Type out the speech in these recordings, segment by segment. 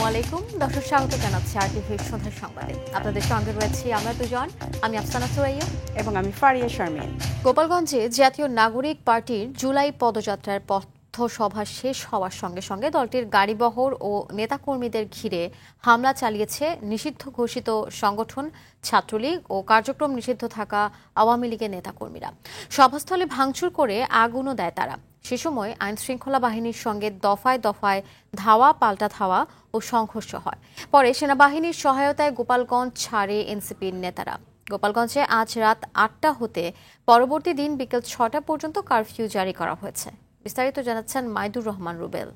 আলাইকুম দর্শক, স্বাগত জানাচ্ছি আরটিভির সন্ধ্যার সংবাদে। আপনাদের সঙ্গে রয়েছি আমরা দুজন, আমি আফসানা সুরাইয়া এবং আমি ফারিয়া শারমিন। গোপালগঞ্জে জাতীয় নাগরিক পার্টির জুলাই পদযাত্রার পথসভা শেষ হওয়ার সঙ্গে সঙ্গে দলটির গাড়িবহর ও নেতাকর্মীদের ঘিরে হামলা চালিয়েছে নিষিদ্ধ ঘোষিত সংগঠন ছাত্রলীগ ও কার্যক্রম নিষিদ্ধ থাকা আওয়ামী লীগের নেতাকর্মীরা। সভাস্থলে ভাঙচুর করে আগুনও দেয় তারা। সে সময় আইনশৃঙ্খলা বাহিনীর সঙ্গে দফায় দফায় ধাওয়া পাল্টা ধাওয়া ও সংঘর্ষ হয়। পরে সেনাবাহিনীর সহায়তায় গোপালগঞ্জ ছাড়ে এনসিপির নেতারা। গোপালগঞ্জে আজ রাত ৮টা হতে পরবর্তী দিন বিকেল ৬টা পর্যন্ত কারফিউ জারি করা হয়েছে। বিস্তারিত জানাচ্ছেন মাইদুর রহমান রুবেল।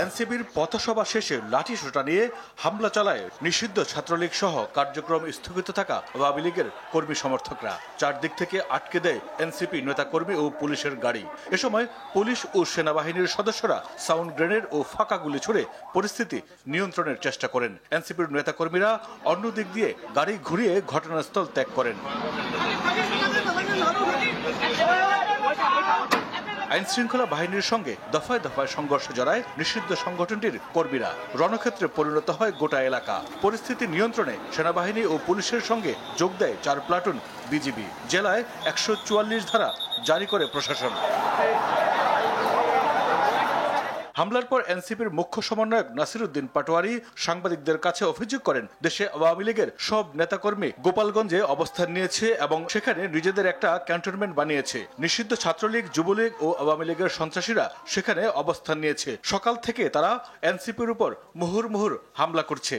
এনসিপির পথসভা শেষে লাঠিসোঁটা নিয়ে হামলা চালায় নিষিদ্ধ ছাত্রলীগ সহ কার্যক্রম স্থগিত থাকা আওয়ামী লীগের কর্মী সমর্থকরা। চারদিক থেকে আটকে দেয় এনসিপি নেতাকর্মী ও পুলিশের গাড়ি। এ সময় পুলিশ ও সেনাবাহিনীর সদস্যরা সাউন্ড গ্রেনেড ও ফাঁকা গুলি ছুড়ে পরিস্থিতি নিয়ন্ত্রণের চেষ্টা করেন। এনসিপির নেতাকর্মীরা অন্য দিক দিয়ে গাড়ি ঘুরিয়ে ঘটনাস্থল ত্যাগ করেন। আইনশৃঙ্খলা বাহিনীর সঙ্গে দফায় দফায় সংঘর্ষ জড়ায় নিষিদ্ধ সংগঠনটির কর্মীরা। রণক্ষেত্রে পরিণত হয় গোটা এলাকা। পরিস্থিতি নিয়ন্ত্রণে সেনাবাহিনী ও পুলিশের সঙ্গে যোগ দেয় 4 প্লাটুন বিজিবি। জেলায় 144 ধারা জারি করে প্রশাসন। হামলার পর এনসিপির মুখ্য সমন্বয়ক নাসিরউদ্দিন পাটোয়ারি সাংবাদিকদের কাছে অভিযোগ করেন, দেশে আওয়ামী লীগের সব নেতাকর্মী গোপালগঞ্জে অবস্থান নিয়েছে এবং সেখানে নিজেদের একটা ক্যান্টনমেন্ট বানিয়েছে। নিষিদ্ধ ছাত্রলীগ, যুবলীগ ও আওয়ামী লীগের সন্ত্রাসীরা সেখানে অবস্থান নিয়েছে। সকাল থেকে তারা এনসিপির উপর মুহুর্মুহুর হামলা করছে।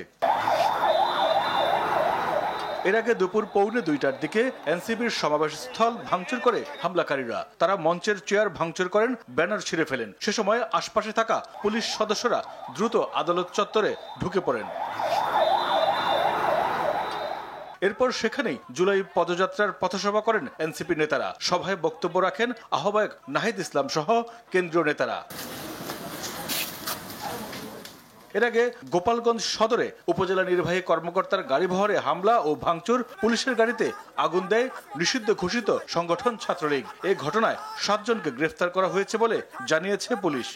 এর আগে দুপুর 1:45টার দিকে এনসিপির সমাবেশস্থল ভাঙচুর করে হামলাকারীরা। তারা মঞ্চের চেয়ার ভাঙচুর করেন, ব্যানার ছিঁড়ে ফেলেন। সে সময় আশপাশে থাকা পুলিশ সদস্যরা দ্রুত আদালত চত্বরে ঢুকে পড়েন। এরপর সেখানেই জুলাই পদযাত্রার পথসভা করেন এনসিপি নেতারা। সভায় বক্তব্য রাখেন আহ্বায়ক নাহিদ ইসলাম সহ কেন্দ্রীয় নেতারা। এর আগে গোপালগঞ্জ সদরে উপজেলা নির্বাহী কর্মকর্তার গাড়িবহরে হামলা ও ভাঙচুর, পুলিশের গাড়িতে আগুন দেয় নিষিদ্ধ ঘোষিত সংগঠন ছাত্রলীগ। এই ঘটনায় 7 জনকে গ্রেফতার করা হয়েছে বলে জানিয়েছে পুলিশ।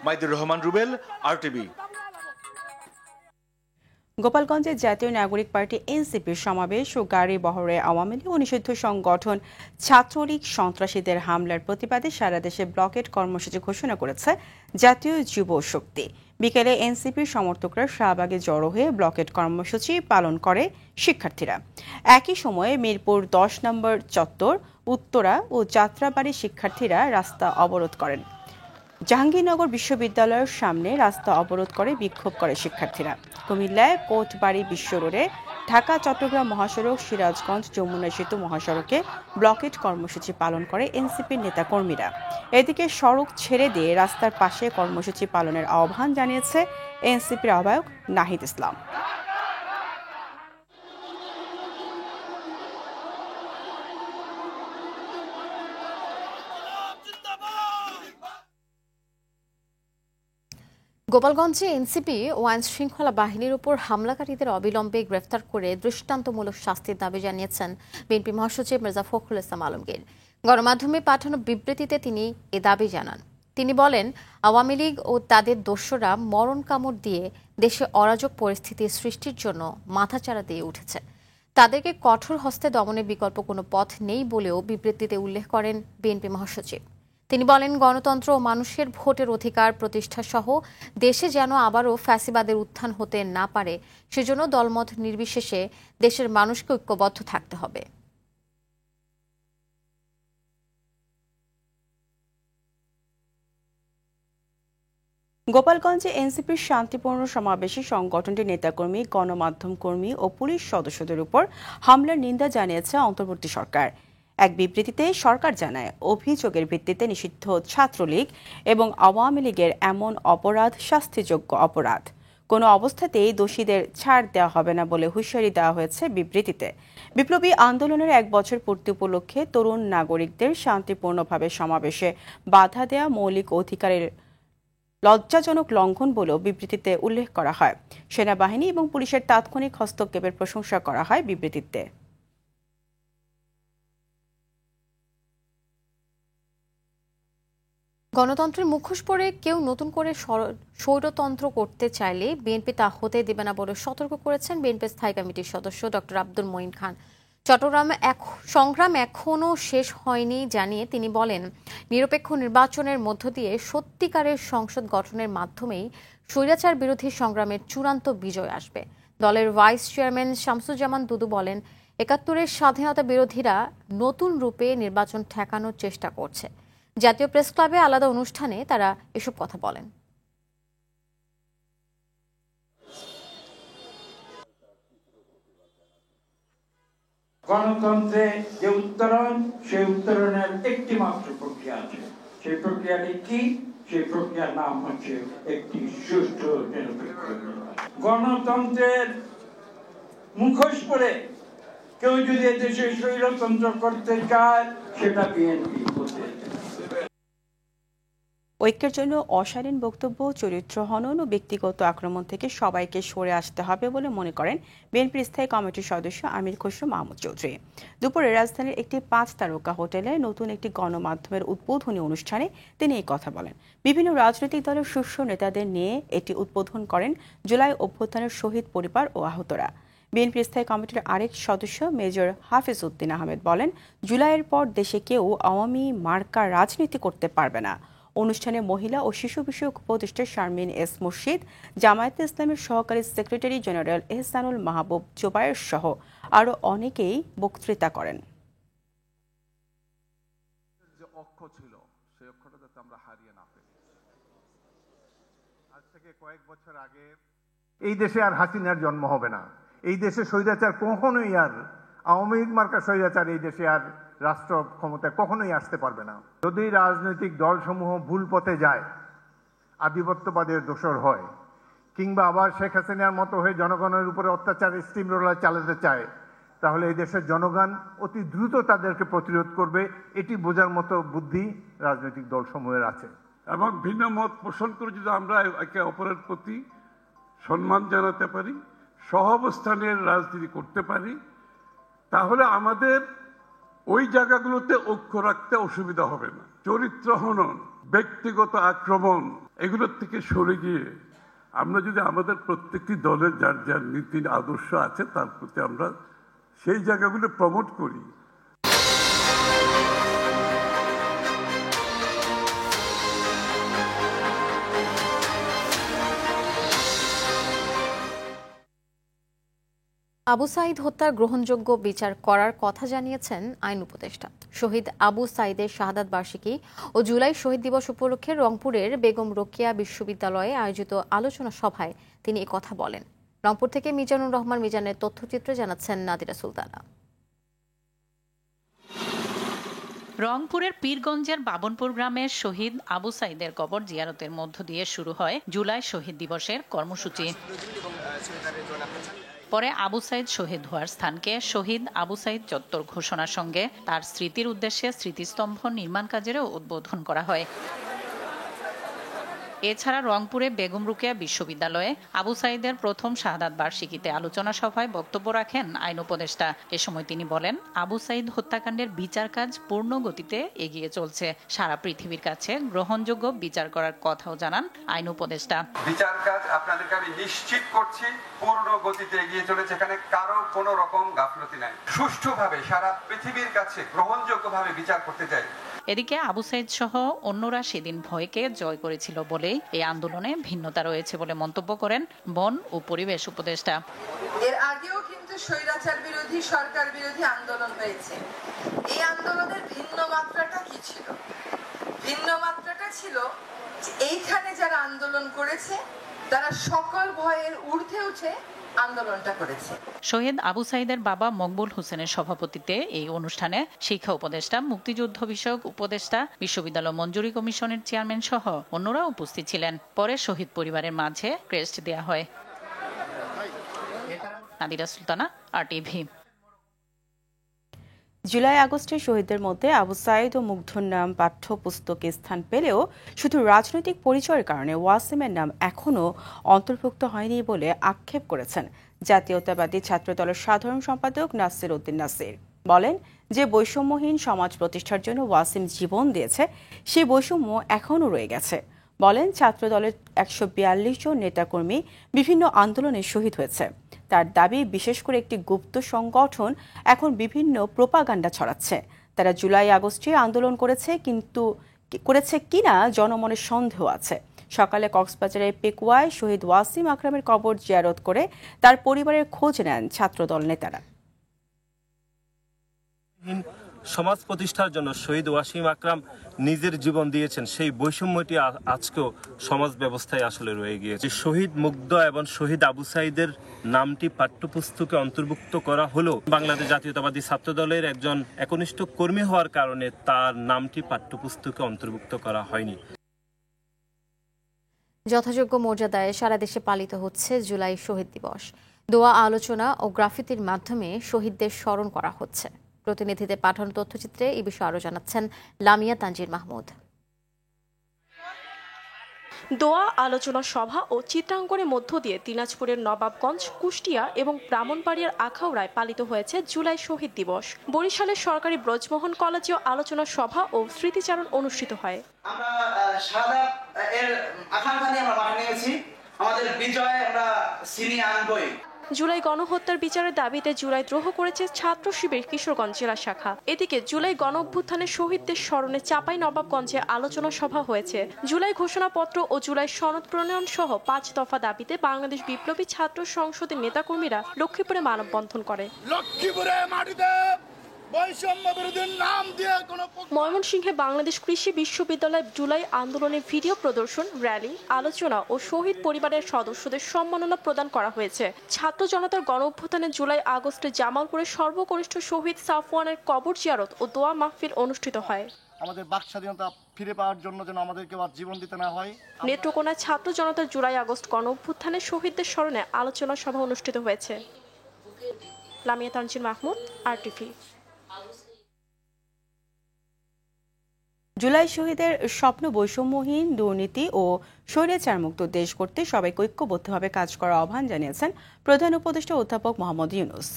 মাইদুর রহমান রুবেল, আরটিভি। গোপালগঞ্জে জাতীয় নাগরিক পার্টি এনসিপির সমাবেশ ও গাড়ি বহরে আওয়ামী লীগ ও নিষিদ্ধ সংগঠন ছাত্রলীগ সন্ত্রাসীদের হামলার প্রতিবাদে সারা দেশে ব্লকেট কর্মসূচি ঘোষণা করেছে জাতীয় যুব শক্তি। বিকেলে এনসিপির সমর্থকরা শাহবাগে জড়ো হয়ে ব্লকেট কর্মসূচি পালন করে শিক্ষার্থীরা। একই সময়ে মিরপুর 10 নম্বর চত্বর, উত্তরা ও যাত্রাবাড়ির শিক্ষার্থীরা রাস্তা অবরোধ করেন। জাহাঙ্গীরনগর বিশ্ববিদ্যালয়ের সামনে রাস্তা অবরোধ করে বিক্ষোভ করে শিক্ষার্থীরা। কুমিল্লায় কোটবাড়ি বিশ্ব রোডে, ঢাকা চট্টগ্রাম মহাসড়ক, সিরাজগঞ্জ যমুনা সেতু মহাসড়কে ব্লকেট কর্মসূচি পালন করে এনসিপির নেতাকর্মীরা। এদিকে সড়ক ছেড়ে দিয়ে রাস্তার পাশে কর্মসূচি পালনের আহ্বান জানিয়েছে এনসিপির আহ্বায়ক নাহিদ ইসলাম। গোপালগঞ্জে এনসিপি ও আইনশৃঙ্খলা বাহিনীর উপর হামলাকারীদের অবিলম্বে গ্রেফতার করে দৃষ্টান্তমূলক শাস্তির দাবি জানিয়েছেন বিএনপি মহাসচিব মির্জা ফখরুল ইসলাম আলমগীর। গণমাধ্যমে পাঠানো বিবৃতিতে তিনি এ দাবি জানান। তিনি বলেন, আওয়ামী লীগ ও তাদের দোসররা মরণ কামড় দিয়ে দেশে অরাজক পরিস্থিতি সৃষ্টির জন্য মাথাচাড়া দিয়ে উঠেছে। তাদেরকে কঠোর হস্তে দমনের বিকল্প কোনো পথ নেই বলেও বিবৃতিতে উল্লেখ করেন বিএনপি মহাসচিব। তিনি বলেন, গণতন্ত্র ও মানুষের ভোটের অধিকার প্রতিষ্ঠা সহ দেশে যেন আবারও ফ্যাসিবাদের উত্থান হতে না পারে, সেজন্য দলমত নির্বিশেষে দেশের মানুষকে ঐক্যবদ্ধ থাকতে হবে। গোপালগঞ্জে এনসিপির শান্তিপূর্ণ সমাবেশে সংগঠনটির নেতাকর্মী, গণমাধ্যম কর্মী ও পুলিশ সদস্যদের উপর হামলার নিন্দা জানিয়েছে অন্তর্বর্তী সরকার। এক বিবৃতিতে সরকার জানায়, অভিযোগের ভিত্তিতে নিষিদ্ধ ছাত্রলীগ এবং আওয়ামী লীগের এমন অপরাধ শাস্তিযোগ্য অপরাধ। কোনো অবস্থাতেই দোষীদের ছাড় দেওয়া হবে না বলে হুঁশিয়ারি দেওয়া হয়েছে বিবৃতিতে। বিপ্লবী আন্দোলনের 1 বছর পূর্তি উপলক্ষে তরুণ নাগরিকদের শান্তিপূর্ণভাবে সমাবেশে বাধা দেওয়া মৌলিক অধিকারের লজ্জাজনক লঙ্ঘন বলেও বিবৃতিতে উল্লেখ করা হয়। সেনাবাহিনী এবং পুলিশের তাৎক্ষণিক হস্তক্ষেপের প্রশংসা করা হয় বিবৃতিতে। গণতন্ত্রের মুখোশ পরে কেউ নতুন করে স্বৈরতন্ত্র করতে চাইলে বিএনপি তা হতে দেবে না বলে সতর্ক করেছেন বিএনপি স্থায়ী কমিটির সদস্য ডক্টর আব্দুল মঈন খান। চট্টগ্রামে সংগ্রাম এখনও শেষ হয়নি জানিয়ে তিনি বলেন, নিরপেক্ষ নির্বাচনের মধ্য দিয়ে সত্যিকারের সংসদ গঠনের মাধ্যমেই স্বৈরাচার বিরোধী সংগ্রামের চূড়ান্ত বিজয় আসবে। দলের ভাইস চেয়ারম্যান শামসুজ্জামান দুদু বলেন, ৭১-এর স্বাধীনতা বিরোধীরা নতুন রূপে নির্বাচন ঠেকানোর চেষ্টা করছে। জাতীয় প্রেস ক্লাবে আলাদা অনুষ্ঠানে তারা এসব কথা বলেন। গণতন্ত্রে যে উত্তরণ, সেই উত্তরণের একটি মাত্র প্রক্রিয়া আছে। সেই প্রক্রিয়াটি কি? সেই প্রক্রিয়ার নাম হচ্ছে একটি সুষ্ঠু নিরপেক্ষ নির্বাচন। গণতন্ত্রের মুখোশ পরে কেউ যদি দেশে স্বৈরতন্ত্র করতে চায়, সেটা বিএনপি হতে। ঐক্যের জন্য অশালীন বক্তব্য, চরিত্র হনন ও ব্যক্তিগত আক্রমণ থেকে সবাইকে সরে আসতে হবে বলে মনে করেন বিএনপির স্থায়ী কমিটির সদস্য আমির খসরু মাহমুদ চৌধুরী। দুপুরে রাজধানীর একটি ৫ তারকা হোটেলে নতুন একটি গণমাধ্যমের উদ্বোধনী অনুষ্ঠানে তিনি এই কথা বলেন। বিভিন্ন রাজনৈতিক দলের শীর্ষ নেতাদের নিয়ে এটি উদ্বোধন করেন জুলাই অভ্যুত্থানের শহীদ পরিবার ও আহতরা। বিএনপির স্থায়ী কমিটির আরেক সদস্য মেজর হাফিজ উদ্দিন আহমেদ বলেন, জুলাইয়ের পর দেশে কেউ আওয়ামী মার্কা রাজনীতি করতে পারবে না। অনুষ্ঠানে মহিলা ও শিশু বিষয়ক উপদেষ্টা শারমিন এস মুর্শিদ, জামায়াতে ইসলামের সহকারী সেক্রেটারি জেনারেল এহসানুল মাহবুব জোবায়ের সহ আরও অনেকেই বক্তৃতা করেন। যে অক্ষ ছিল, সেই অক্ষটা যাতে আমরা হারিয়ে না ফেলি। আজ থেকে কয়েক বছর আগে এই দেশে আর হাসিনার জন্ম হবে না। এই দেশে স্বৈরাচার কখনোই আর, আওয়ামী লীগ মার্কা স্বৈরাচার এই দেশে আর রাষ্ট্র ক্ষমতায় কখনোই আসতে পারবে না। যদি রাজনৈতিক দলসমূহ ভুল পথে যায়, আধিপত্যবাদের দোসর হয়, কিংবা আবার শেখ হাসিনার মতো হয়ে জনগণের উপরে অত্যাচারের স্টিম রোলার চালাতে চায়, তাহলে এই দেশের জনগণ অতি দ্রুত তাদেরকে প্রতিরোধ করবে। এটি বোঝার মতো বুদ্ধি রাজনৈতিক দলসমূহের আছে। এবং ভিন্ন মত পোষণ করে যদি আমরা একে অপরের প্রতি সম্মান জানাতে পারি, সহাবস্থানের রাজনীতি করতে পারি, তাহলে আমাদের ওই জায়গাগুলোতে ঐক্য রাখতে অসুবিধা হবে না। চরিত্র হনন, ব্যক্তিগত আক্রমণ, এগুলোর থেকে সরে গিয়ে আমরা যদি আমাদের প্রত্যেকটি দলের যার যার নীতি আদর্শ আছে তার প্রতি আমরা সেই জায়গাগুলো প্রমোট করি। আবু সাঈদ হত্যার গ্রহণযোগ্য বিচার করার কথা জানিয়েছেন আইন উপদেষ্টা। শহীদ আবু সাঈদের শাহাদাত বার্ষিকী ও জুলাই শহীদ দিবস উপলক্ষে রংপুরের বেগম রোকেয়া বিশ্ববিদ্যালয়ে আয়োজিত আলোচনা সভায় তিনি কথা বলেন। রংপুর থেকে মিজানুর রহমান মিজানের তথ্যচিত্রে জানাচ্ছেন নাদিরা সুলতানা। রংপুরের পীরগঞ্জের বাবনপুর গ্রামের শহীদ আবু সাঈদের কবর জিয়ারতের মধ্য দিয়ে শুরু হয় জুলাই শহীদ দিবসের কর্মসূচি। পরে আবু সাঈদ শহীদ হওয়ার স্থানকে শহীদ আবু সাঈদ চত্বর ঘোষণার সঙ্গে তার স্মৃতির উদ্দেশ্যে স্মৃতিস্তম্ভ নির্মাণ কাজেরও উদ্বোধন করা হয়। এছাড়া রংপুরে বেগম রোকেয়া বিশ্ববিদ্যালয়ে আবু সাঈদের প্রথম শাহাদাত বার্ষিকীতে আলোচনা সভায় বক্তব্য রাখেন আইন উপদেষ্টা। এ সময় তিনি বলেন, আবু সাঈদ হত্যাকাণ্ডের বিচার কাজ পূর্ণ গতিতে এগিয়ে চলছে। সারা পৃথিবীর কাছে গ্রহণযোগ্য বিচার করার কথাও জানান আইন উপদেষ্টা। বিচার কাজ আপনাদেরকে আমি নিশ্চিত করছি পূর্ণ গতিতে এগিয়ে চলেছে। এখানে কারো কোনো রকম গাফলতি নাই। সুষ্ঠুভাবে সারা পৃথিবীর কাছে গ্রহণযোগ্যভাবে বিচার করতে চাই। এদিকে আবু সাঈদ সহ অন্যরা সেদিন ভয়কে জয় করেছিল বলেই এই আন্দোলনে ভিন্নতা রয়েছে বলে মন্তব্য করেন বন ও পরিবেশ উপদেষ্টা। এর আগেও কিন্তু স্বৈরাচার বিরোধী, সরকার বিরোধী আন্দোলন হয়েছে। এই আন্দোলনের ভিন্ন মাত্রাটা কি ছিল? ভিন্ন মাত্রাটা ছিল এইখানে যারা আন্দোলন করেছে তারা সকল ভয়ের ঊর্ধ্বে উঠে আন্দোলনটা করেছে। শহীদ আবু সাঈদের বাবা মকবুল হোসেনের সভাপতিত্বে এই অনুষ্ঠানে শিক্ষা উপদেষ্টা, মুক্তিযুদ্ধ বিষয়ক উপদেষ্টা, বিশ্ববিদ্যালয় মঞ্জুরি কমিশনের চেয়ারম্যান সহ অন্যরা উপস্থিত ছিলেন। পরে শহীদ পরিবারের মাঝে ক্রেস্ট দেয়া হয়। নাদিরা সুলতানা, RTV। জুলাই আগস্টে শহীদদের মধ্যে আবু সাঈদ ও মুগ্ধর নাম পাঠ্যপুস্তকে স্থান পেলেও শুধু রাজনৈতিক পরিচয়ের কারণে ওয়াসিমের নাম এখনও অন্তর্ভুক্ত হয়নি বলে আক্ষেপ করেছেন জাতীয়তাবাদী ছাত্রদলের সাধারণ সম্পাদক নাসির উদ্দিন নাসির। বলেন, যে বৈষম্যহীন সমাজ প্রতিষ্ঠার জন্য ওয়াসিম জীবন দিয়েছে সেই বৈষম্য এখনও রয়ে গেছে। বলেন, ছাত্রদলের 142 জন নেতাকর্মী বিভিন্ন আন্দোলনে শহীদ হয়েছে। তার দাবি, বিশেষ করে একটি গুপ্ত সংগঠন এখন বিভিন্ন প্রোপাগান্ডা ছড়াচ্ছে। তারা জুলাই আগস্টে আন্দোলন করেছে কিনা জনমনে সন্দেহ আছে। সকালে কক্সবাজারের পেকুয়ায় শহীদ ওয়াসিম আকরামের কবর জিয়ারত করে তার পরিবারের খোঁজ নেন ছাত্রদল নেতারা। সমাজ প্রতিষ্ঠার জন্য শহীদ ওয়াসিম আকরাম নিজের জীবন দিয়েছেন, সেই বৈষম্যটি আজকেও সমাজ ব্যবস্থায় আসলে রয়ে গিয়েছে। শহীদ মুগ্ধ এবং শহীদ আবু সাইদের নামটি পাঠ্যপুস্তকে অন্তর্ভুক্ত করা হলেও বাংলাদেশ জাতীয়তাবাদী ছাত্রদলের একজন একনিষ্ঠ কর্মী হওয়ার কারণে তার নামটি পাঠ্যপুস্তকে অন্তর্ভুক্ত করা হয়নি। যথাযোগ্য মর্যাদায় সারা দেশে পালিত হচ্ছে জুলাই শহীদ দিবস। দোয়া, আলোচনা ও গ্রাফিতির মাধ্যমে শহীদদের স্মরণ করা হচ্ছে। প্রতিনিধিদের পাঠানো তথ্যচিত্রে এই বিষয়ে আরো জানাচ্ছেন লামিয়া তানজির মাহমুদ। দোয়া, আলোচনা সভা ও চিত্রাঙ্কনের মধ্য দিয়ে দিনাজপুরের নবাবগঞ্জ, কুষ্টিয়া এবং ব্রাহ্মণবাড়িয়ার আখাউড়ায় পালিত হয়েছে জুলাই শহীদ দিবস। বরিশালের সরকারি ব্রজমোহন কলেজেও আলোচনা সভা ও স্মৃতিচারণ অনুষ্ঠিত হয়। আমরা শাহাদাত এর আকাঙ্ক্ষা নিয়ে আমরা মাঠে নেমেছি, আমাদের বিজয় আমরা ছিনিয়ে আনবই। জুলাই গণহত্যার বিচারের দাবিতে জুলাই দ্রোহ করেছে ছাত্র শিবির কিশোরগঞ্জ জেলা শাখা। এদিকে জুলাই গণ অভ্যুত্থানের শহীদদের স্মরণে চাঁপাই নবাবগঞ্জে আলোচনা সভা হয়েছে। জুলাই ঘোষণাপত্র ও জুলাই সনদ প্রণয়ন সহ 5 দফা দাবিতে বাংলাদেশ বিপ্লবী ছাত্র সংসদের নেতাকর্মীরা লক্ষ্মীপুরে মানববন্ধন করে। ময়মনসিংহে বাংলাদেশ কৃষি বিশ্ববিদ্যালয় জুলাই আন্দোলনের ভিডিও প্রদর্শন, র্যালি, আলোচনা ও শহীদ পরিবারের সদস্যদের সম্মাননা প্রদান করা হয়েছে। ছাত্র জনতার গণ অভ্যুত্থানে জুলাই আগস্টে জামালপুরের সর্বকনিষ্ঠ শহীদ সাফওয়ানের কবর জিয়ারত ও দোয়া মাহফিল অনুষ্ঠিত হয়। আমাদের বাক স্বাধীনতা ফিরে পাওয়ার জন্য যেন আমাদেরকে আর জীবন দিতে না হয়। নেত্রকোনায় ছাত্র জনতার জুলাই আগস্ট গণ অভ্যুত্থানের শহীদদের স্মরণে আলোচনা সভা অনুষ্ঠিত হয়েছে। Lamia Tangier Mahmud, RTV। জুলাই শহীদের স্বপ্ন বৈষম্যহীন, দুর্নীতি ও স্বৈরাচারমুক্ত দেশ গড়তে সবাইকে ঐক্যবদ্ধভাবে কাজ করার আহ্বান জানিয়েছেন প্রধান উপদেষ্টা অধ্যাপক মোহাম্মদ ইউনূস।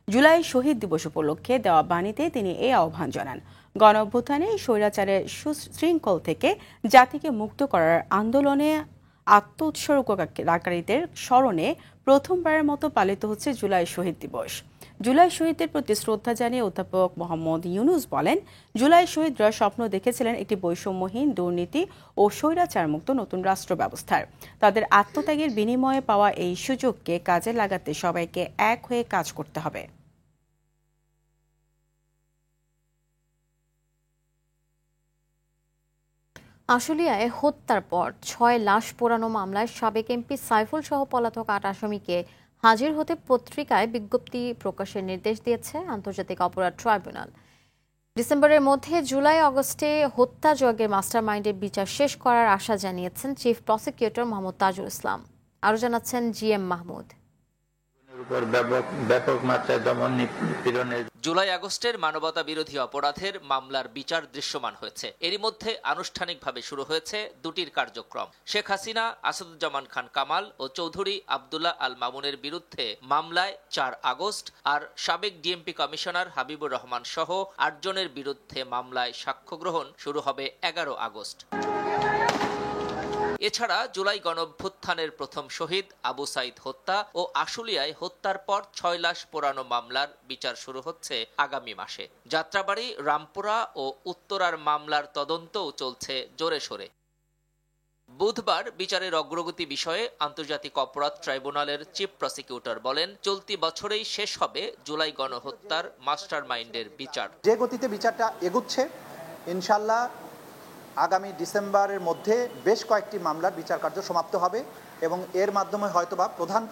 জুলাই শহীদ দিবস উপলক্ষে দেওয়া বাণীতে তিনি এই আহ্বান জানান। গণ অভ্যুত্থানে স্বৈরাচারের সুশৃঙ্খল থেকে জাতিকে মুক্ত করার আন্দোলনে আত্মোৎসর্গকারীদের স্মরণে প্রথমবারের মতো পালিত হচ্ছে জুলাই শহীদ দিবস। জুলাই শহীদদের প্রতি শ্রদ্ধা জানিয়ে অধ্যাপক মোহাম্মদ ইউনূস বলেন, জুলাই শহীদরা স্বপ্ন দেখেছিলেন একটি বৈষম্যহীন, দুর্নীতি ও স্বৈরাচারমুক্ত নতুন রাষ্ট্র ব্যবস্থার। তাদের আত্মত্যাগের বিনিময়ে পাওয়া এই সুযোগকে কাজে লাগাতে সবাইকে এক হয়ে কাজ করতে হবে। আশুলিয়ায় হত্যার পর 6 লাশ পোড়ানো মামলায় সাবেক এমপি সাইফুল সহ পলাতক 8 আসামিকে হাজির হতে পত্রিকায় বিজ্ঞপ্তি প্রকাশের নির্দেশ দিয়েছে আন্তর্জাতিক অপরাধ ট্রাইব্যুনাল। ডিসেম্বরের মধ্যে জুলাই আগস্টে হত্যাযজ্ঞের মাস্টারমাইন্ডের বিচার শেষ করার আশা জানিয়েছেন চিফ প্রসিকিউটর মোহাম্মদ তাজুল ইসলাম। আরও জানাচ্ছেন GM মাহমুদ। জুলাই আগস্টের মানবতা বিরোধী অপরাধের মামলার বিচার দৃশ্যমান হয়েছে। এরই মধ্যে আনুষ্ঠানিকভাবে শুরু হয়েছে দুটির কার্যক্রম। শেখ হাসিনা, আসাদুজ্জামান খান কামাল ও চৌধুরী আব্দুল্লাহ আল মামুনের বিরুদ্ধে মামলায় 4 আগস্ট আর সাবেক ডিএমপি কমিশনার হাবিবুর রহমান সহ 8 জনের বিরুদ্ধে মামলায় সাক্ষ্য গ্রহণ শুরু হবে 11 আগস্ট। এছাড়া জুলাই গণঅভ্যুত্থানের প্রথম শহীদ আবু সাইদ হত্যা ও আশুলিয়ায় হত্যার পর 6 লাশ পোড়ানো মামলার বিচার শুরু হচ্ছে আগামী মাসে। যাত্রাবাড়ি, রামপুরা ও উত্তরার মামলার তদন্তও চলছে জোরে সোরে। বুধবার বিচারের অগ্রগতি বিষয়ে আন্তর্জাতিক অপরাধ ট্রাইব্যুনালের চিফ প্রসিকিউটর বলেন, চলতি বছরেই শেষ হবে জুলাই গণহত্যার মাস্টারমাইন্ডের বিচার। যে গতিতে বিচারটা এগুচ্ছে, ইনশাল্লাহ আগামী ডিসেম্বরের মধ্যে বেশ কয়েকটি মামলার বিচার কার্য সমাপ্ত হবে এবং এর মাধ্যমে হয়তোবা প্রধান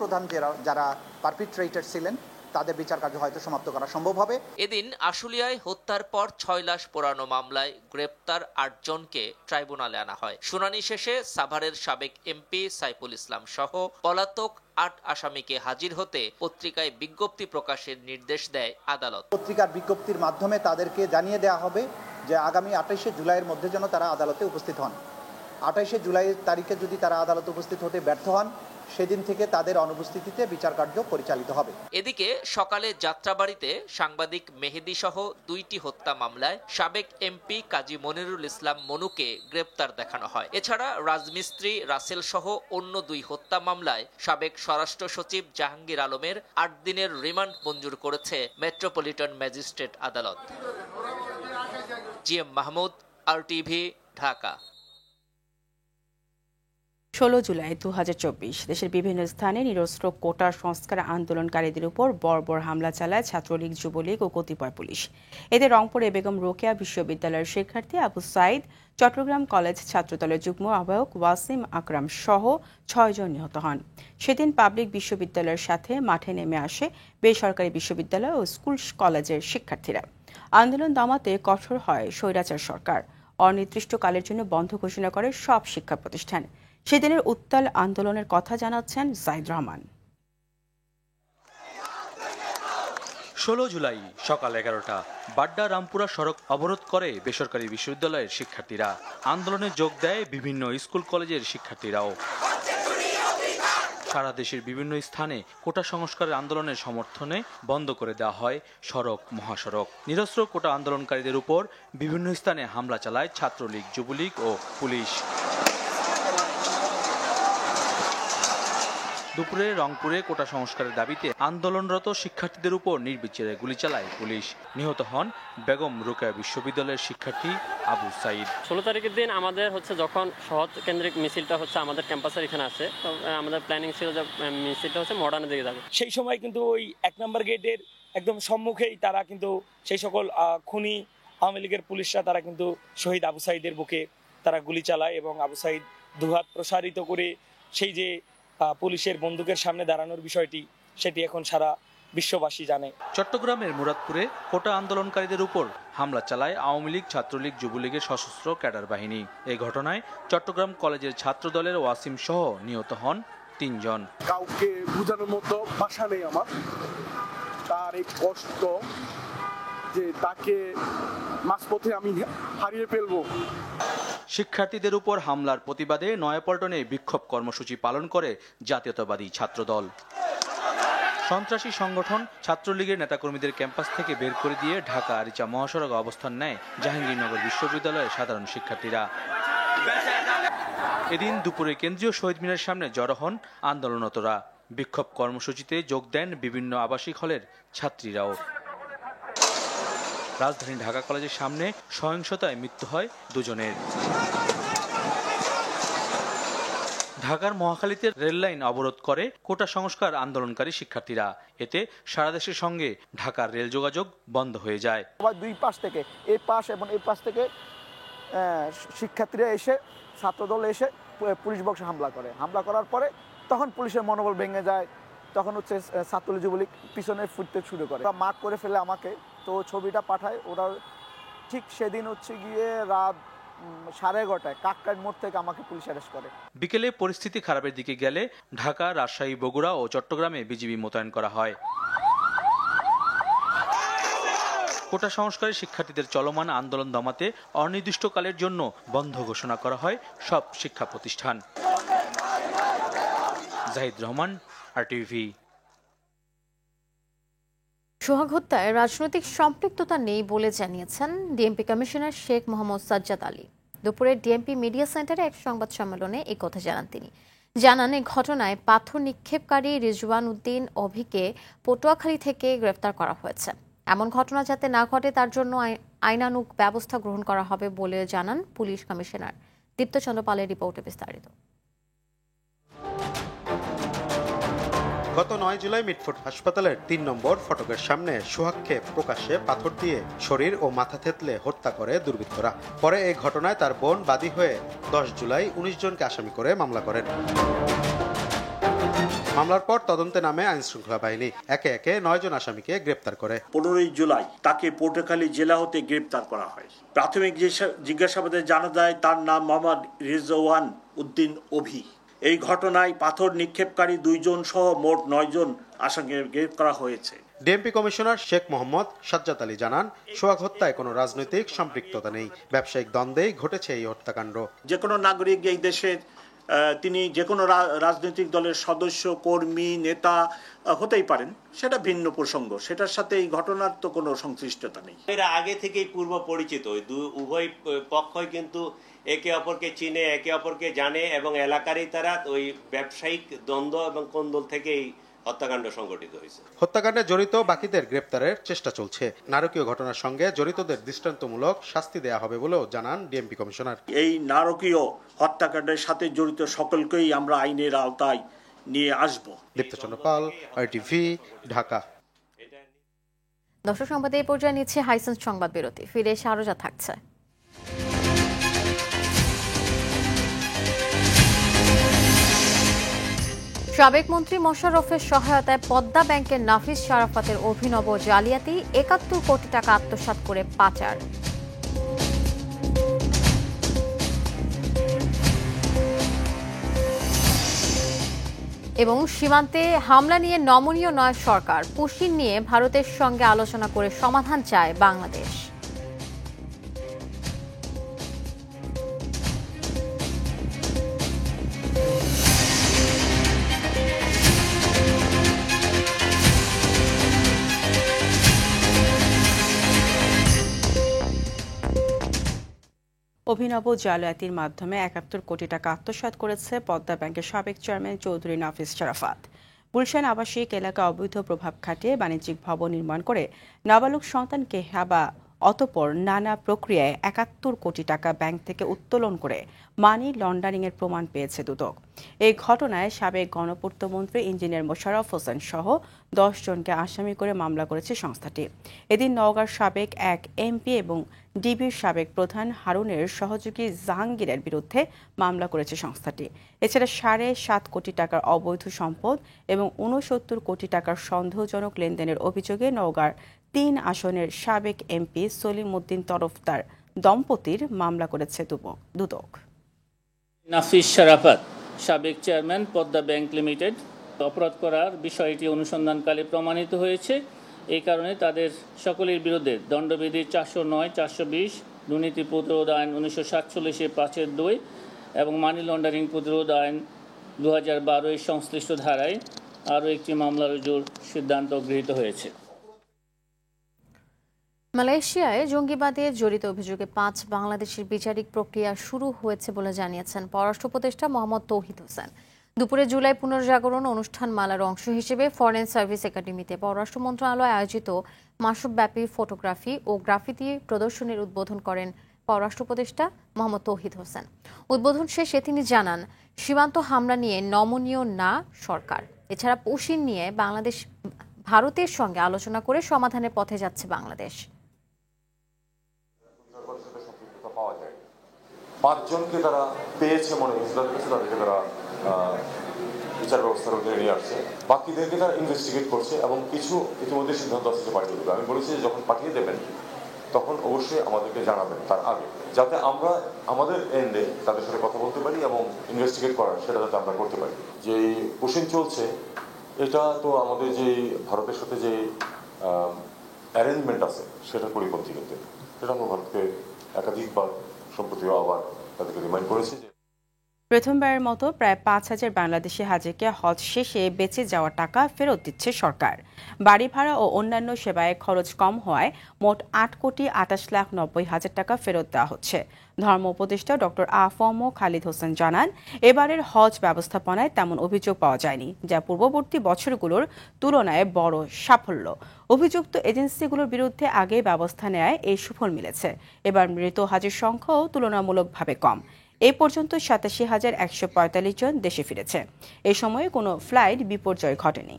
যারা পারপিট্রেটর ছিলেন তাদের বিচার কার্য হয়তো সমাপ্ত করা সম্ভব হবে। এদিন আশুলিয়ায় হত্যার পর 6 লাশ পোড়ানো মামলায় গ্রেপ্তার 8 জনকে ট্রাইব্যুনালে আনা হয়। শুনানি শেষে সাভারের সাবেক এমপি সাইফুল ইসলাম সহ পলাতক 8 আসামিকে হাজির হতে পত্রিকায় বিজ্ঞপ্তি প্রকাশের নির্দেশ দেয় আদালত। পত্রিকার বিজ্ঞপ্তির মাধ্যমে তাদেরকে জানিয়ে দেওয়া হবে যে আগামী 28শে জুলাইয়ের মধ্যে যেন তারা আদালতে উপস্থিত হন 28 জুলাই তারিখে যদি তারা আদালতে উপস্থিত হতে ব্যর্থ হন, সেদিন থেকে তাদের অনুপস্থিতিতে বিচার কার্য পরিচালিত হবে। এদিকে সকালে যাত্রাবাড়িতে সাংবাদিক মেহেদী সহ 2টি হত্যা মামলায় সাবেক এমপি কাজী মনিরুল ইসলাম মনুকে গ্রেপ্তার দেখানো হয়। এছাড়া রাজমিস্ত্রি রাসেল সহ অন্য 2 হত্যা মামলায় সাবেক স্বরাষ্ট্র সচিব জাহাঙ্গীর আলমের 8 দিনের রিমান্ড মঞ্জুর করেছে মেট্রোপলিটন ম্যাজিস্ট্রেট আদালত। GM Mahmud, RTV, Dhaka. 16 জুলাই 2024 দেশের বিভিন্ন স্থানে নিরস্ত্র কোটা সংস্কার আন্দোলনকারীদের উপর বর্বর হামলা চালায় ছাত্রলীগ, যুবলীগ ও কতিপয় পুলিশ। এতে রংপুরে বেগম রোকেয়া বিশ্ববিদ্যালয়ের শিক্ষার্থী আবু সাইদ, চট্টগ্রাম কলেজ ছাত্রদলের যুগ্ম আহ্বায়ক ওয়াসিম আকরাম সহ 6 জন নিহত হন। সেদিন পাবলিক বিশ্ববিদ্যালয়ের সাথে মাঠে নেমে আসে বেসরকারি বিশ্ববিদ্যালয় ও স্কুল কলেজের শিক্ষার্থীরা। আন্দোলন দমাতে কঠোর হয় স্বৈরাচার সরকার। অনির্দিষ্টকালের জন্য বন্ধ ঘোষণা করে সব শিক্ষা প্রতিষ্ঠান। সেদিনের উত্তাল আন্দোলনের কথা জানাচ্ছেন জাহিদ রহমান। 16 জুলাই সকাল 11টা বাড্ডা রামপুরা সড়ক অবরোধ করে বেসরকারি বিশ্ববিদ্যালয়ের শিক্ষার্থীরা। আন্দোলনে যোগ দেয় বিভিন্ন স্কুল কলেজের শিক্ষার্থীরাও। সারা দেশের বিভিন্ন স্থানে কোটা সংস্কারের আন্দোলনের সমর্থনে বন্ধ করে দেওয়া হয় সড়ক, মহাসড়ক। নিরস্ত্র কোটা আন্দোলনকারীদের উপর বিভিন্ন স্থানে হামলা চালায় ছাত্রলীগ, যুবলীগ ও পুলিশ। দুপুরে রংপুরে কোটা সংস্কারের দাবিতে আন্দোলনরত শিক্ষার্থীদের উপর নির্বিচারে গুলি চালায় পুলিশ। নিহত হন বেগম রোকেয়া বিশ্ববিদ্যালয়ের শিক্ষার্থী আবু সাইদ। 16 তারিখের দিন আমাদের যখন শহর কেন্দ্রিক মিছিলটা আমাদের ক্যাম্পাসের এখানে আসে, তো আমাদের প্ল্যানিং ছিল যে মিছিলটা মডার্নের দিকে যাবে। সেই সময় কিন্তু ওই 1 নম্বর গেটের একদম সম্মুখেই তারা কিন্তু সেই সকল খুনি আওয়ামী লীগের পুলিশরা তারা কিন্তু শহীদ আবু সাইদের বুকে তারা গুলি চালায় এবং আবু সাইদ দুহাত প্রসারিত করে সেই যে পুলিশের বন্দুকের সামনে দাঁড়ানোর বিষয়টি, সেটি এখন সারা বিশ্ববাসী জানে। চট্টগ্রামের মুরাদপুরে কোটা আন্দোলনকারীদের উপর হামলা চালায় আওয়ামী লীগ, ছাত্রলীগ, যুবলীগের সশস্ত্র ক্যাডার বাহিনী। এই ঘটনায় চট্টগ্রাম কলেজের ছাত্রদলের ওয়াসিম সহ নিহত হন 3 জন। কাউকে বোঝানোর মতো ভাষা নেই আমার। তার এই কষ্ট যে তাকে মাঝপথে আমি হারিয়ে ফেলবো। শিক্ষার্থীদের উপর হামলার প্রতিবাদে নয়াপল্টনে বিক্ষোভ কর্মসূচি পালন করে জাতীয়তাবাদী ছাত্রদল। সন্ত্রাসী সংগঠন ছাত্রলীগের নেতাকর্মীদের ক্যাম্পাস থেকে বের করে দিয়ে ঢাকা আরিচা মহাসড়কে অবস্থান নেয় জাহাঙ্গীরনগর বিশ্ববিদ্যালয়ের সাধারণ শিক্ষার্থীরা। এদিন দুপুরে কেন্দ্রীয় শহীদ মিনারের সামনে জড়ো হন আন্দোলনরতরা। বিক্ষোভ কর্মসূচিতে যোগ দেন বিভিন্ন আবাসিক হলের ছাত্রীরাও। রাজধানী ঢাকা কলেজের সামনে সহিংসতায় মৃত্যু হয় 2 জনের। ঢাকার মহাখালীতে রেললাইন অবরোধ করে কোটা সংস্কার আন্দোলনকারী শিক্ষার্থীরা। এতে সারা দেশের সঙ্গে ঢাকার রেল যোগাযোগ বন্ধ হয়ে যায়। 2 পাশ থেকে, এই পাশ এবং এই পাশ থেকে শিক্ষার্থীরা এসে, ছাত্রদল এসে পুলিশ বক্সে হামলা করে। হামলা করার পরে তখন পুলিশের মনোবল ভেঙে যায়। তখন ছাত্রলীগ, যুবলীগ পিছনে ফুটতে শুরু করে, মার্ক করে ফেলে আমাকে। তো ছবিটা পাঠায় ওরা। ঠিক সেদিন গিয়ে রাত 11:30 কাকরাইল মোড় থেকে আমাকে পুলিশ অ্যারেস্ট করে। বিকেলে পরিস্থিতি খারাপের দিকে গেলে ঢাকা, রাজশাহী, বগুড়া ও চট্টগ্রামে বিজিবি মোতায়েন করা হয়। কোটা সংস্কারের শিক্ষার্থীদের চলমান আন্দোলন দমাতে অনির্দিষ্টকালের জন্য বন্ধ ঘোষণা করা হয় সব শিক্ষা প্রতিষ্ঠান। জাহিদ রহমান, RTV। সোহাগ হত্যায় রাজনৈতিক সম্পৃক্ততা নেই বলে জানিয়েছেন ডিএমপি কমিশনার শেখ মোহাম্মদ সাজ্জাদ আলী। দুপুরে ডিএমপি মিডিয়া সেন্টারে এক সংবাদ সম্মেলনে এই কথা জানান তিনি। জানান এই ঘটনায় পাথর নিক্ষেপকারী রিজওয়ান উদ্দিন অভিকে পটুয়াখালী থেকে গ্রেফতার করা হয়েছে। এমন ঘটনা যাতে না ঘটে তার জন্য আইনানুগ ব্যবস্থা গ্রহণ করা হবে বলে জানান পুলিশ কমিশনার। দীপ্তচন্দ্র পালের রিপোর্টে বিস্তারিত। গত 9 জুলাই মিটফোর্ড হাসপাতালের 3 নম্বর ফটকের সামনে সোহাগকে প্রকাশ্যে পাথর দিয়ে শরীর ও মাথা থেতলে হত্যা করে দুর্বৃত্তরা। পরে এই ঘটনায় তার বোন বাদী হয়ে 10 জুলাই 19 জনকে আসামি করে মামলা করেন। মামলার পর তদন্তে নামে আইনশৃঙ্খলা বাহিনী একে একে 9 জন আসামিকে গ্রেপ্তার করে। 15 জুলাই তাকে পটুয়াখালী জেলা হতে গ্রেপ্তার করা হয়। প্রাথমিক জিজ্ঞাসাবাদে জানা যায় তার নাম মোহাম্মদ রিজওয়ান উদ্দিন অভি। এই ঘটনায় পাথর নিক্ষেপকারী 2 জন সহ মোট 9 জন আসামিকে গ্রেফতার করা হয়েছে। ডিএমপি কমিশনার শেখ মোহাম্মদ সাজ্জাদ আলী জানান, সোহাগ হত্যায় কোনো রাজনৈতিক সম্পৃক্ততা নেই, ব্যবসায়িক দ্বন্দ্বেই ঘটেছে এই হত্যাকাণ্ড। যে কোনো নাগরিক এই দেশের তিনি যে কোনো রাজনৈতিক দলের সদস্য, কর্মী, নেতা হতেই পারেন, সেটা ভিন্ন প্রসঙ্গ, সেটার সাথে এই ঘটনার তো কোনো সংশ্লিষ্টতা নেই। এরা আগে থেকেই পূর্ব পরিচিত, উভয় পক্ষই কিন্তু একে অপরকে চিনে, একে অপরকে জানে এবং এলাকারই তারা ওই ব্যবসায়িক দ্বন্দ্ব এবং কোন্দল থেকেই হত্যাকাণ্ড সংঘটিত হয়েছে। হত্যাকাণ্ডে জড়িত বাকিদের গ্রেপ্তারের চেষ্টা চলছে। নারকীয় ঘটনার সঙ্গে জড়িতদের দৃষ্টান্তমূলক শাস্তি দেয়া হবে বলেও জানান ডিএমপি কমিশনার। এই নারকীয় হত্যাকাণ্ডের সাথে জড়িত সকলকেই আমরা আইনের আওতায় নিয়ে আসব। দীপ্তচন্দ্র পাল, RTV, ঢাকা। দর্শক সংবাদে এই পর্যায়ে নিচ্ছে হাইসেন্স সংবাদ বিরতি। ফিরে এসে আরো যা থাকছে। সাবেক মন্ত্রী মোশাররফের সহায়তায় পদ্মা ব্যাংকের নাফিস শারাফাতের অভিনব জালিয়াতি, ৭১ কোটি টাকা আত্মসাৎ করে পাচার। এবং সীমান্তে হামলা নিয়ে নমনীয় নয় সরকার, পুশিন নিয়ে ভারতের সঙ্গে আলোচনা করে সমাধান চায় বাংলাদেশ। অভিনব জালিয়াতির মাধ্যমে ৭১ কোটি টাকা আত্মসাৎ করেছে পদ্মা ব্যাংকের সাবেক চেয়ারম্যান চৌধুরী নাফিস শারাফাত। গুলশান আবাসিক এলাকা অবৈধ প্রভাব খাটিয়ে বাণিজ্যিক ভবন নির্মাণ করে নাবালক সন্তানকে হেবা, অতঃপর নানা প্রক্রিয়ায় ৭১ কোটি টাকা ব্যাংক থেকে উত্তোলন করে মানি লন্ডারিংয়ের প্রমাণ পেয়েছে দুদক। এই ঘটনায় সাবেক গণপূর্তমন্ত্রী ইঞ্জিনিয়ার মোশাররফ হোসেন সহ 10 জনকে আসামি করে মামলা করেছে সংস্থাটি। এদিন নওগাঁর সাবেক এক এমপি এবং ডিবির সাবেক প্রধান হারুনের সহযোগী জাহাঙ্গীরের বিরুদ্ধে মামলা করেছে সংস্থাটি। এছাড়া ৭.৫ কোটি টাকার অবৈধ সম্পদ এবং ৬৯ কোটি টাকার সন্দেহজনক লেনদেনের অভিযোগে নওগাঁর ৩ আসনের সাবেক এমপি সলিম উদ্দিন তরফদার দম্পতির মামলা করেছে দুদক। নাফিস শারাফাত, সাবেক চেয়ারম্যান পদ্মা ব্যাংক লিমিটেড, অপরাধ করার বিষয়টি অনুসন্ধানকালে প্রমাণিত হয়েছে। এই কারণে তাদের সকলের বিরুদ্ধে দণ্ডবিধি ৪০৯, ৪২০, দুর্নীতি প্রতিরোধ আইন ১৯৪৭ 5-2 এবং মানি লন্ডারিং প্রতিরোধ আইন ২০১২ সংশ্লিষ্ট ধারায় আরও একটি মামলা রুজুর সিদ্ধান্ত গৃহীত হয়েছে। মালয়েশিয়ায় জঙ্গিবাদে জড়িত অভিযোগে 5 বাংলাদেশের বিচারিক প্রক্রিয়া শুরু হয়েছে বলে জানিয়েছেন পররাষ্ট্র উপদেষ্টা মোহাম্মদ তৌহিদ হোসেন। দুপুরে জুলাই পুনর্জাগরণ অনুষ্ঠান মালার অংশ হিসেবে ফরেন সার্ভিস একাডেমিতে পররাষ্ট্র মন্ত্রণালয় আয়োজিত মাসব্যাপী ফটোগ্রাফি ও গ্রাফিতি প্রদর্শনীর উদ্বোধন করেন পররাষ্ট্র উপদেষ্টা মোহাম্মদ তৌহিদ হোসেন। উদ্বোধন শেষে তিনি জানান, সীমান্ত হামলা নিয়ে নমনীয় না সরকার। এছাড়া পুশিন নিয়ে ভারতের সঙ্গে আলোচনা করে সমাধানের পথে যাচ্ছে বাংলাদেশ। 5 জনকে তারা পেয়েছে মনে হচ্ছে, তাদেরকে তারা বিচার ব্যবস্থার অধীনে নিয়ে আসছে, বাকিদেরকে তারা ইনভেস্টিগেট করছে এবং কিছু ইতিমধ্যে সিদ্ধান্ত আসছে পাঠিয়ে দেবে। আমি বলেছি যে যখন পাঠিয়ে দেবেন তখন অবশ্যই আমাদেরকে জানাবেন তার আগে, যাতে আমরা আমাদের এন্ডে তাদের সাথে কথা বলতে পারি এবং ইনভেস্টিগেট করার সেটা যাতে আমরা করতে পারি। যে পুশিং চলছে এটা তো আমাদের যে ভারতের সাথে যে অ্যারেঞ্জমেন্ট আছে সেটার পরিপন্থী, কিন্তু সেটা আমরা ভারতকে একাধিকবার সম্প্রতিও আবার তাদেরকে রিমাইন্ড করেছি যে প্রথমবারের মতো প্রায় ৫,০০০ বাংলাদেশি হাজিকে হজ শেষে বেঁচে যাওয়া টাকা ফেরত দিচ্ছে সরকার। বাড়ি ভাড়া ও অন্যান্য সেবায় খরচ কম হওয়ায় মোট ৮,২৮,৯০,০০০ টাকা ফেরত দেওয়া হচ্ছে। ধর্ম উপদেষ্টা ডক্টর আ.ফ.ম. খালিদ হোসেন জানান, এবারের হজ ব্যবস্থাপনায় তেমন অভিযোগ পাওয়া যায়নি, যা পূর্ববর্তী বছরগুলোর তুলনায় বড় সাফল্য। অভিযুক্ত এজেন্সিগুলোর বিরুদ্ধে আগে ব্যবস্থা নেয় এই সুফল মিলেছে। এবার মৃত হাজির সংখ্যাও তুলনামূলকভাবে কম। এ পর্যন্ত ৮৭,১৪৫ জন দেশে ফিরেছে। এ সময়ে কোনো ফ্লাইট বিপর্যয় ঘটেনি।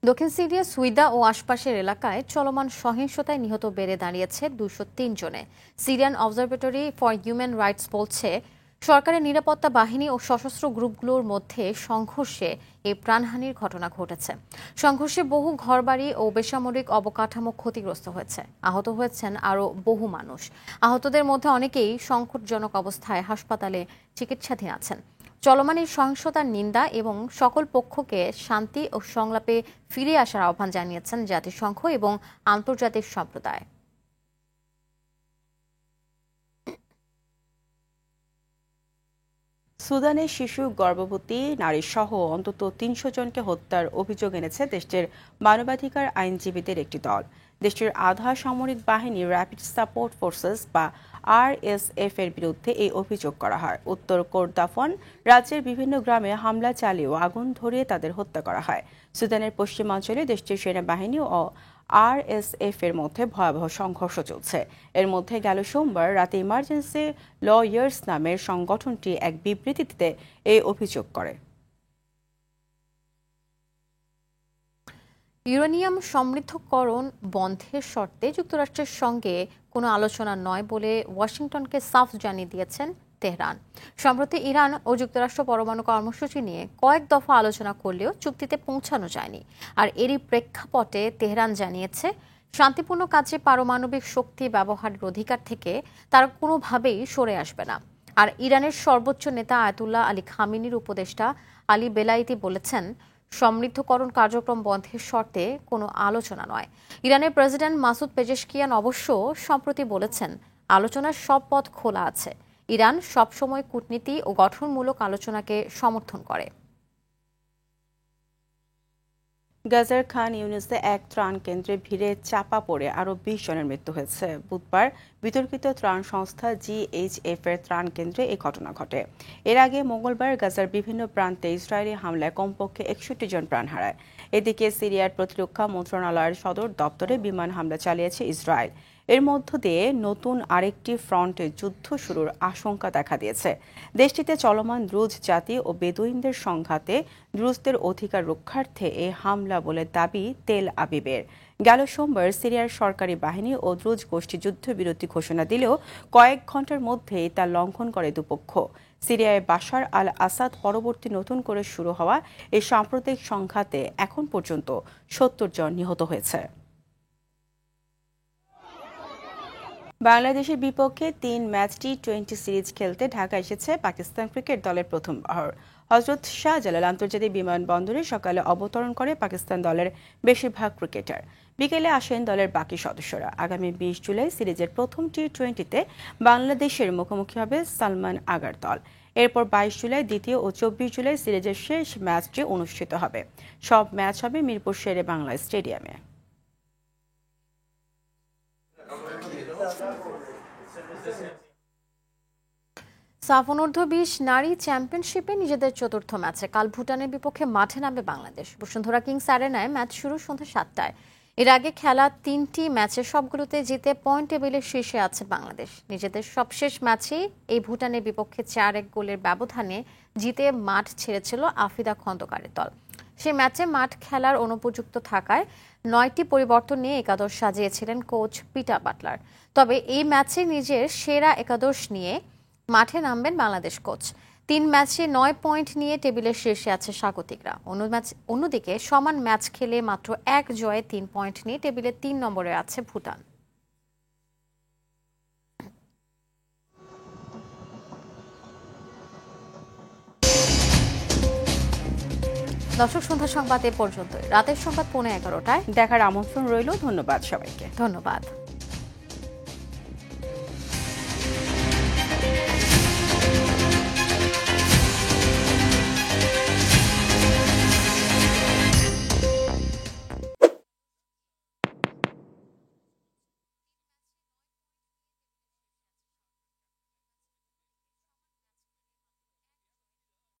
দক্ষিণ সিরিয়া সুইদা ও আশপাশের এলাকায় চলমান সহিংসতায় নিহত বেড়ে দাঁড়িয়েছে ২০৩ জনে। Syrian observatory for human rights বলছে, সরকারের নিরাপত্তা বাহিনী ও সশস্ত্র গ্রুপগুলোর মধ্যে সংঘর্ষে এই প্রাণহানির ঘটনা ঘটেছে। সংঘর্ষে বহু ঘরবাড়ি ও বেসামরিক অবকাঠামো ক্ষতিগ্রস্ত হয়েছে। আহত হয়েছেন আরও বহু মানুষ। আহতদের মধ্যে অনেকেই সংকটজনক অবস্থায় হাসপাতালে চিকিৎসাধীন আছেন। চলমান এই সহিংসতার নিন্দা এবং সকল পক্ষকে শান্তি ও সংলাপে ফিরে আসার আহ্বান জানিয়েছেন জাতিসংঘ এবং আন্তর্জাতিক সম্প্রদায়। সুদানের শিশু, গর্ভবতী নারী সহ অন্তত ৩০০ জনকে হত্যার অভিযোগ এনেছে দেশটির মানবাধিকার আইনজীবীদের একটি দল। দেশটির আধা সামরিক বাহিনী র্যাপিড সাপোর্ট ফোর্সেস বা RSF এর বিরুদ্ধে এই অভিযোগ করা হয়। উত্তর কোরদাফন রাজ্যের বিভিন্ন গ্রামে হামলা চালিয়েও আগুন ধরিয়ে তাদের হত্যা করা হয়। সুদানের পশ্চিমাঞ্চলে দেশটির সেনাবাহিনী ও RSF এর মধ্যে ভয়াবহ সংঘর্ষ চলছে। এর মধ্যে গেল সোমবার রাতে ইমার্জেন্সি লয়ার্স নামের সংগঠনটি এক বিবৃতিতে এই অভিযোগ করে। ইউরেনিয়াম সমৃদ্ধকরণ বন্ধের শর্তে যুক্তরাষ্ট্রের সঙ্গে কোনো আলোচনা নয় বলে ওয়াশিংটনকে সাফ জানিয়ে দিয়েছেন তেহরান। সম্প্রতি ইরান ও যুক্তরাষ্ট্র পরমাণু কর্মসূচি নিয়ে কয়েক দফা আলোচনা করলেও চুক্তিতে পৌঁছানো যায়নি। আর এরই প্রেক্ষাপটে তেহরান জানিয়েছে শান্তিপূর্ণ কাজে পারমাণবিক শক্তি ব্যবহারের অধিকার থেকে তারা কোনোভাবেই সরে আসবে না। আর ইরানের সর্বোচ্চ নেতা আয়াতুল্লাহ আলী খামেনির উপদেষ্টা আলী বেলায়েতি বলেছেন সমৃদ্ধকরণ কার্যক্রম বন্ধের শর্তে কোনো আলোচনা নয়। ইরানের প্রেসিডেন্ট মাসুদ পেজেশকিয়ান অবশ্য সম্প্রতি বলেছেন আলোচনার সব পথ খোলা আছে। ইরান সবসময় কূটনীতি ও গঠনমূলক আলোচনাকে সমর্থন করে। গাজার খান ইউনিসে এক ত্রাণ কেন্দ্রে ভিড়ে চাপা পড়ে আরও ২০ জনের মৃত্যু হয়েছে। বুধবার বিতর্কিত ত্রাণ সংস্থা GHF এর ত্রাণ কেন্দ্রে এই ঘটনা ঘটে। এর আগে মঙ্গলবার গাজার বিভিন্ন প্রান্তে ইসরায়েলি হামলায় কমপক্ষে ৬১ জন প্রাণ হারায়। এদিকে সিরিয়ার প্রতিরক্ষা মন্ত্রণালয়ের সদর দপ্তরে বিমান হামলা চালিয়েছে ইসরায়েল। এর মধ্য দিয়ে নতুন আরেকটি ফ্রন্টে যুদ্ধ শুরুর আশঙ্কা দেখা দিয়েছে। দেশটিতে চলমান দ্রুজ জাতি ও বেদুইনদের সংঘাতে দ্রুজদের অধিকার রক্ষার্থে এই হামলা বলে দাবি তেল আবিবের। গেল সোমবার সিরিয়ার সরকারি বাহিনী ও দ্রুজ গোষ্ঠী যুদ্ধবিরতি ঘোষণা দিলেও কয়েক ঘন্টার মধ্যেই তা লঙ্ঘন করে দুপক্ষ। সিরিয়ায় বাশার আল আসাদ পরবর্তী নতুন করে শুরু হওয়া এই সাম্প্রতিক সংঘাতে এখন পর্যন্ত ৭০ জন নিহত হয়েছে। বাংলাদেশের বিপক্ষে ৩ ম্যাচ টি-20 সিরিজ খেলতে ঢাকা এসেছে পাকিস্তান ক্রিকেট দলের প্রথম বহর। হযরত শাহজালাল আন্তর্জাতিক বিমানবন্দরে সকালে অবতরণ করে পাকিস্তান দলের বেশিরভাগ ক্রিকেটার। বিকেলে আসেন দলের বাকি সদস্যরা। আগামী ২০ জুলাই সিরিজের প্রথম টি-20তে বাংলাদেশের মুখোমুখি হবে সালমান আগার দল। এরপর ২২ জুলাই দ্বিতীয় ও ২৪ জুলাই সিরিজের শেষ ম্যাচটি অনুষ্ঠিত হবে। সব ম্যাচ হবে মিরপুর শেরে বাংলা স্টেডিয়ামে। সাফ অনূর্ধ্ব-২০ নারী চ্যাম্পিয়নশিপে নিজেদের চতুর্থ ম্যাচে কাল ভুটানের বিপক্ষে মাঠে নামবে বাংলাদেশ। বসুন্ধরা কিংস অ্যারেনায় ম্যাচ শুরু সন্ধ্যা ৭টায়। এর আগে খেলা ৩টি ম্যাচের সবগুলোতে জিতে পয়েন্ট টেবিলের শীর্ষে আছে বাংলাদেশ। নিজেদের সবশেষ ম্যাচেই এই ভুটানের বিপক্ষে ৪-১ গোলের ব্যবধানে জিতে মাঠ ছেড়েছিল আফিদা খন্দকারের দল। সেই ম্যাচে মাঠ খেলার অনুপযুক্ত থাকায় ৯টি পরিবর্তন নিয়ে একাদশ সাজিয়েছিলেন কোচ পিটার বাটলার। তবে এই ম্যাচে নিজের সেরা একাদশ নিয়ে মাঠে নামবেন বাংলাদেশ কোচ। ৩ ম্যাচে ৯ পয়েন্ট নিয়ে টেবিলের শীর্ষে আছে স্বাগতিকরা। অন্যদিকে সমান ম্যাচ খেলে মাত্র ১ জয়ে ৩ পয়েন্ট নিয়ে টেবিলে ৩ নম্বরে আছে ভুটান। দর্শক, সন্ধ্যা সংবাদ এ পর্যন্তই। রাতের সংবাদ 11:15টায় দেখার আমন্ত্রণ রইল। ধন্যবাদ সবাইকে। ধন্যবাদ।